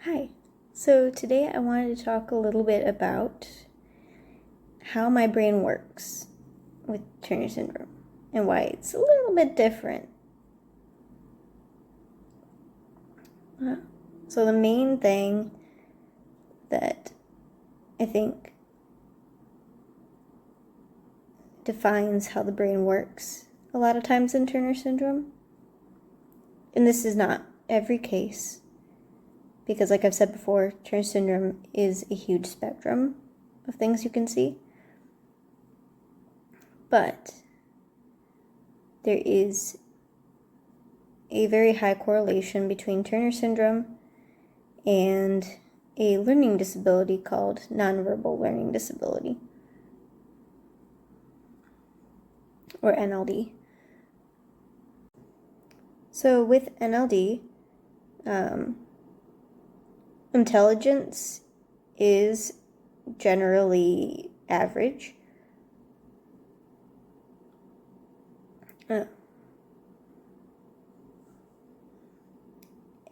Hi. So today I wanted to talk a little bit about how my brain works with Turner syndrome and why it's a little bit different. So the main thing that I think defines how the brain works a lot of times in Turner syndrome, and this is not every case, because like I've said before, Turner syndrome is a huge spectrum of things you can see. But there is a very high correlation between Turner syndrome and a learning disability called nonverbal learning disability, or NLD. So with NLD, intelligence is generally average.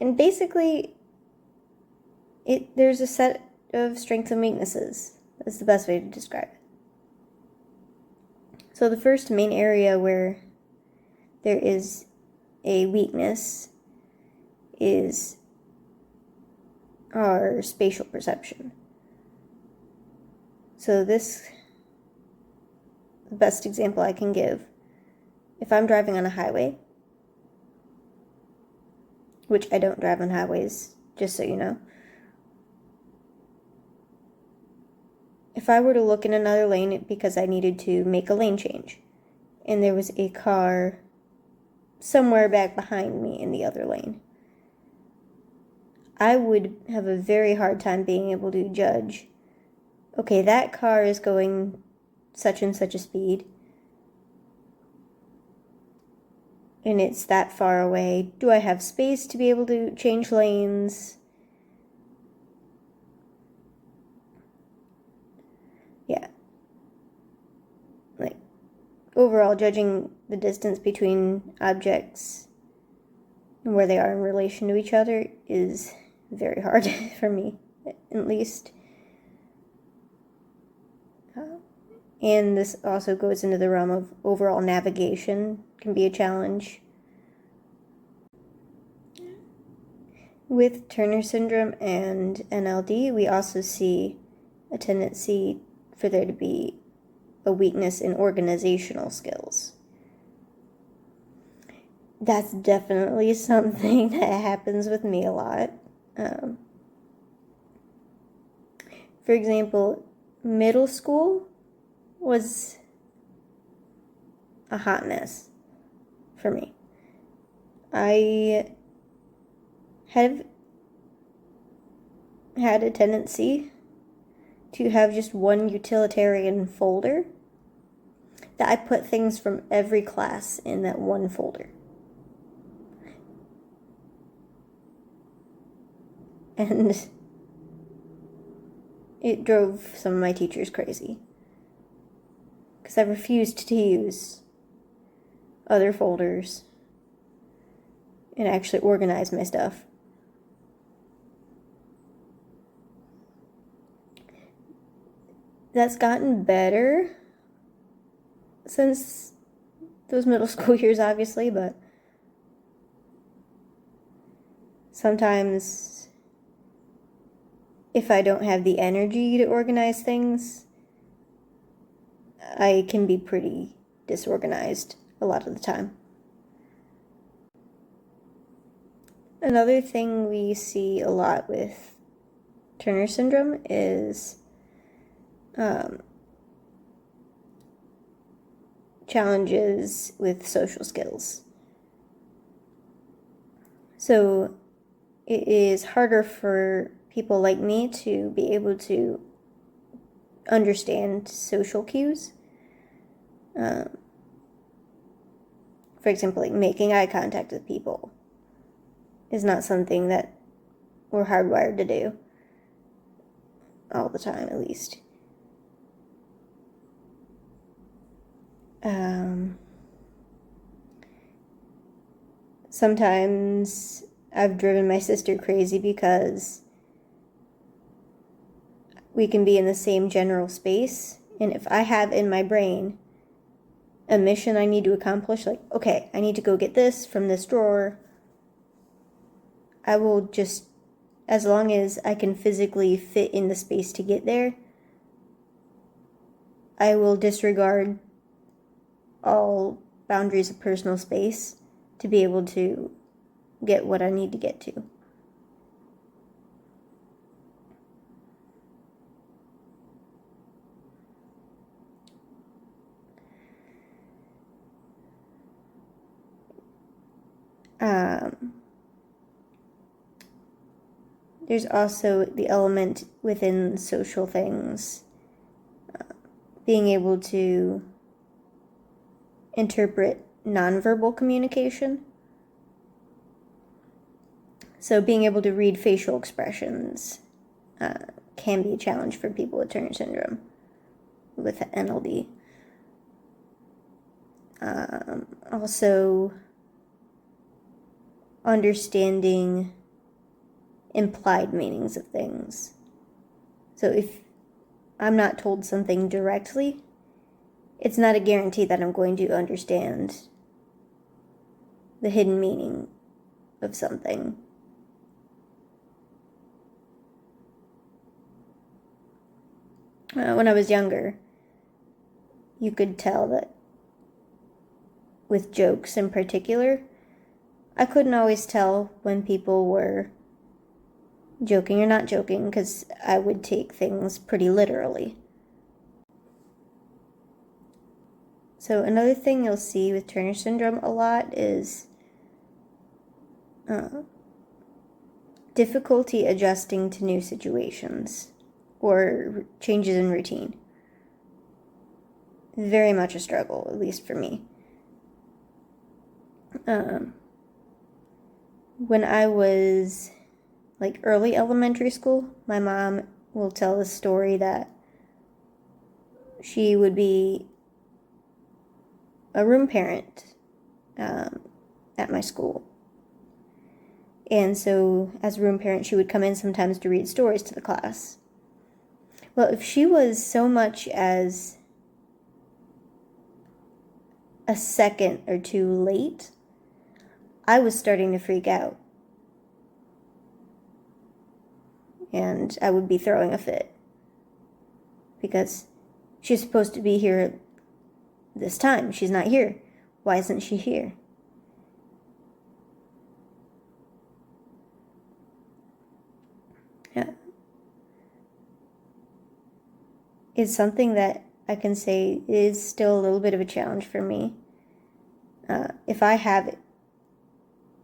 And basically, there's a set of strengths and weaknesses. That's the best way to describe it. So the first main area where there is a weakness is our spatial perception. So the best example I can give, if I'm driving on a highway, which I don't drive on highways, just so you know, if I were to look in another lane because I needed to make a lane change, and there was a car somewhere back behind me in the other lane, I would have a very hard time being able to judge, okay, that car is going such and such a speed, and it's that far away. Do I have space to be able to change lanes? Yeah. Like, overall, judging the distance between objects and where they are in relation to each other is very hard for me, at least. And this also goes into the realm of overall navigation, can be a challenge. With Turner syndrome and NLD, we also see a tendency for there to be a weakness in organizational skills. That's definitely something that happens with me a lot. For example, middle school was a hot mess for me. I have had a tendency to have just one utilitarian folder that I put things from every class in that one folder. And it drove some of my teachers crazy, because I refused to use other folders and actually organize my stuff. That's gotten better since those middle school years, obviously, but sometimes if I don't have the energy to organize things, I can be pretty disorganized a lot of the time. Another thing we see a lot with Turner syndrome is challenges with social skills. So it is harder for people like me to be able to understand social cues. For example, like making eye contact with people is not something that we're hardwired to do all the time, at least. Sometimes I've driven my sister crazy because we can be in the same general space. And if I have in my brain a mission I need to accomplish, like, okay, I need to go get this from this drawer, I will just, as long as I can physically fit in the space to get there, I will disregard all boundaries of personal space to be able to get what I need to get to. There's also the element within social things, being able to interpret nonverbal communication. So being able to read facial expressions can be a challenge for people with Turner syndrome with NLD. Also, understanding implied meanings of things. So if I'm not told something directly, it's not a guarantee that I'm going to understand the hidden meaning of something. When I was younger, you could tell that with jokes in particular, I couldn't always tell when people were joking or not joking because I would take things pretty literally. So another thing you'll see with Turner syndrome a lot is difficulty adjusting to new situations or changes in routine. Very much a struggle, at least for me. When I was like early elementary school, my mom will tell the story that she would be a room parent at my school. And so as a room parent, she would come in sometimes to read stories to the class. Well, if she was so much as a second or two late, I was starting to freak out. And I would be throwing a fit. Because she's supposed to be here this time. She's not here. Why isn't she here? Yeah. It's something that I can say is still a little bit of a challenge for me. If I have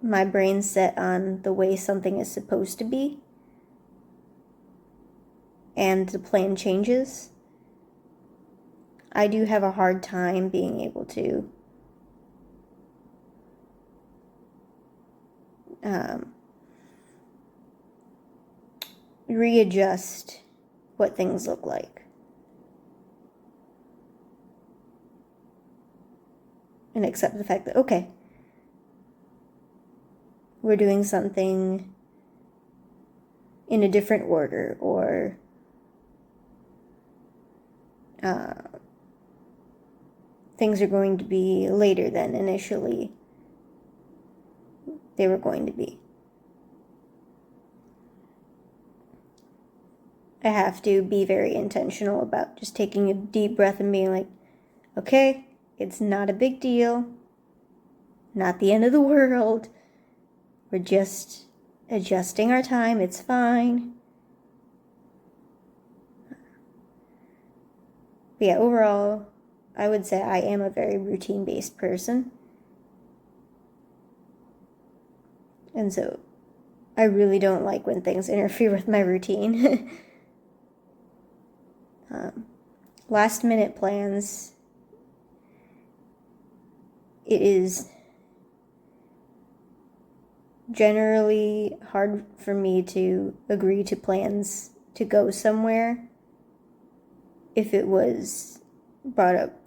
my brain set on the way something is supposed to be, and the plan changes, I do have a hard time being able to readjust what things look like. And accept the fact that, okay, we're doing something in a different order, or things are going to be later than initially they were going to be. I have to be very intentional about just taking a deep breath and being like, okay, it's not a big deal, not the end of the world. We're just adjusting our time, it's fine. But yeah, overall, I would say I am a very routine-based person. And so I really don't like when things interfere with my routine. Last minute plans, it is generally hard for me to agree to plans to go somewhere if it was brought up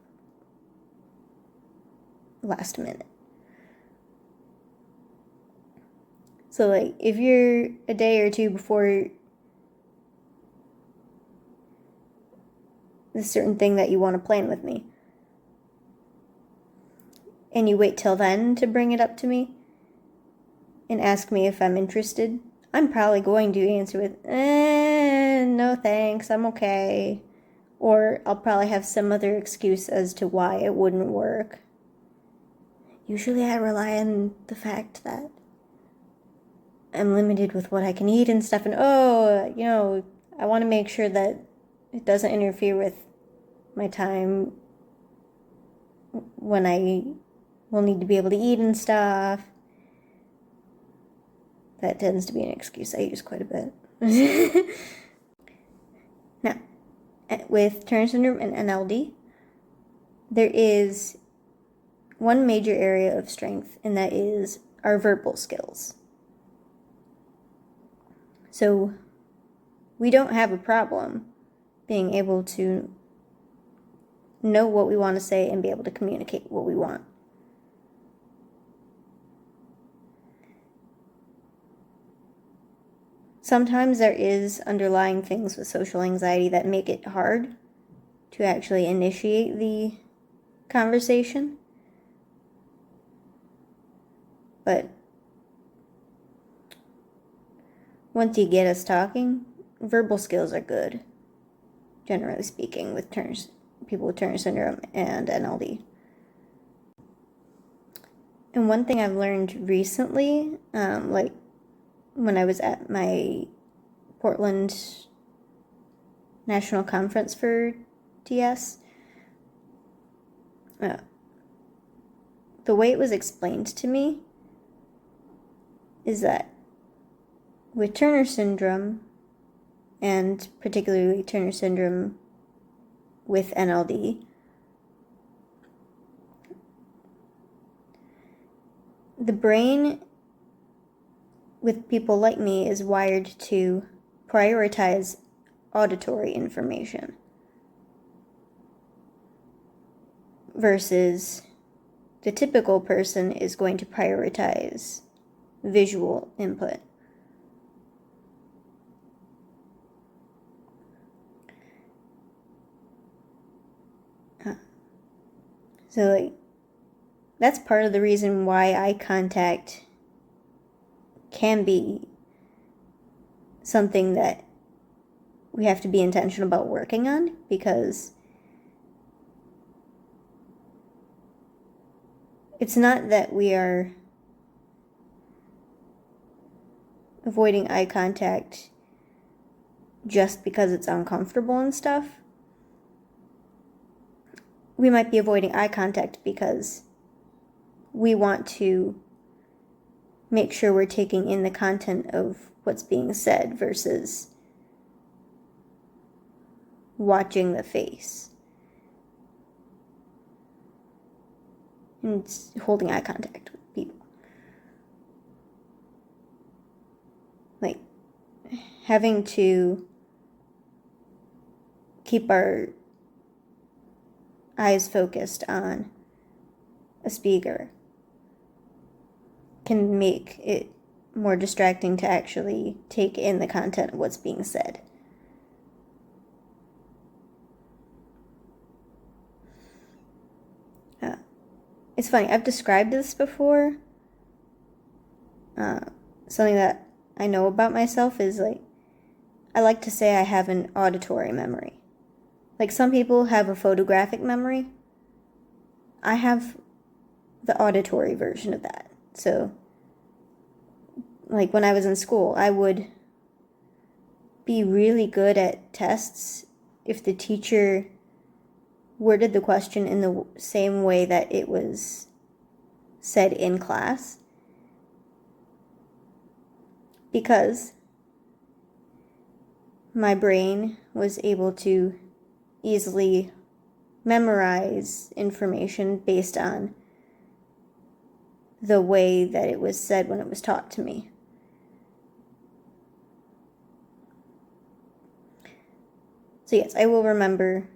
last minute. So like if you're a day or two before this certain thing that you want to plan with me, and you wait till then to bring it up to me and ask me if I'm interested, I'm probably going to answer with, no thanks, I'm okay. Or I'll probably have some other excuse as to why it wouldn't work. Usually I rely on the fact that I'm limited with what I can eat and stuff, and I want to make sure that it doesn't interfere with my time when I will need to be able to eat and stuff. That tends to be an excuse I use quite a bit. Now, with Turner syndrome and NLD, there is one major area of strength, and that is our verbal skills. So we don't have a problem being able to know what we want to say and be able to communicate what we want. Sometimes there is underlying things with social anxiety that make it hard to actually initiate the conversation. But once you get us talking, verbal skills are good, generally speaking, with people with Turner syndrome and NLD. And one thing I've learned recently, like when I was at my Portland National Conference for TS, the way it was explained to me is that with Turner syndrome, and particularly Turner syndrome with NLD, the brain with people like me is wired to prioritize auditory information versus the typical person is going to prioritize visual input. So that's part of the reason why eye contact can be something that we have to be intentional about working on, because it's not that we are avoiding eye contact just because it's uncomfortable and stuff. We might be avoiding eye contact because we want to make sure we're taking in the content of what's being said versus watching the face and holding eye contact with people. Like having to keep our eyes focused on a speaker can make it more distracting to actually take in the content of what's being said. It's funny, I've described this before. Something that I know about myself is I like to say I have an auditory memory. Like some people have a photographic memory. I have the auditory version of that. So, when I was in school, I would be really good at tests if the teacher worded the question in the same way that it was said in class, because my brain was able to easily memorize information based on the way that it was said when it was taught to me. So yes, I will remember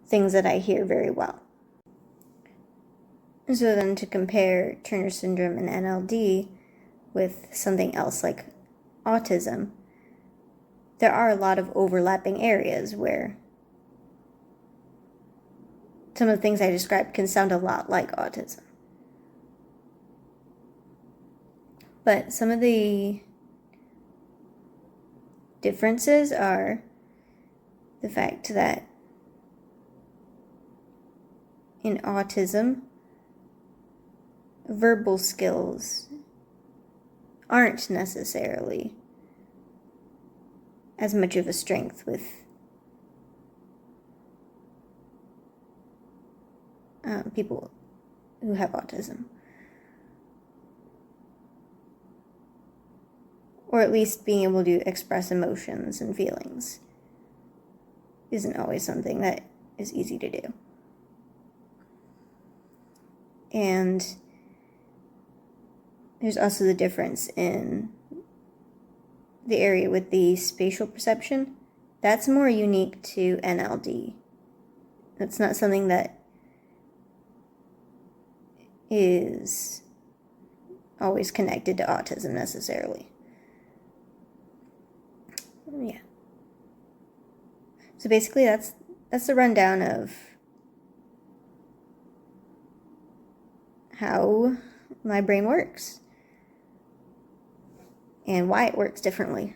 things that I hear very well. So then to compare Turner syndrome and NLD with something else like autism, there are a lot of overlapping areas where some of the things I described can sound a lot like autism. But some of the differences are the fact that in autism, verbal skills aren't necessarily as much of a strength with people who have autism. Or at least being able to express emotions and feelings isn't always something that is easy to do. And there's also the difference in the area with the spatial perception. That's more unique to NLD. That's not something that is always connected to autism necessarily. Yeah. So basically that's the rundown of how my brain works and why it works differently.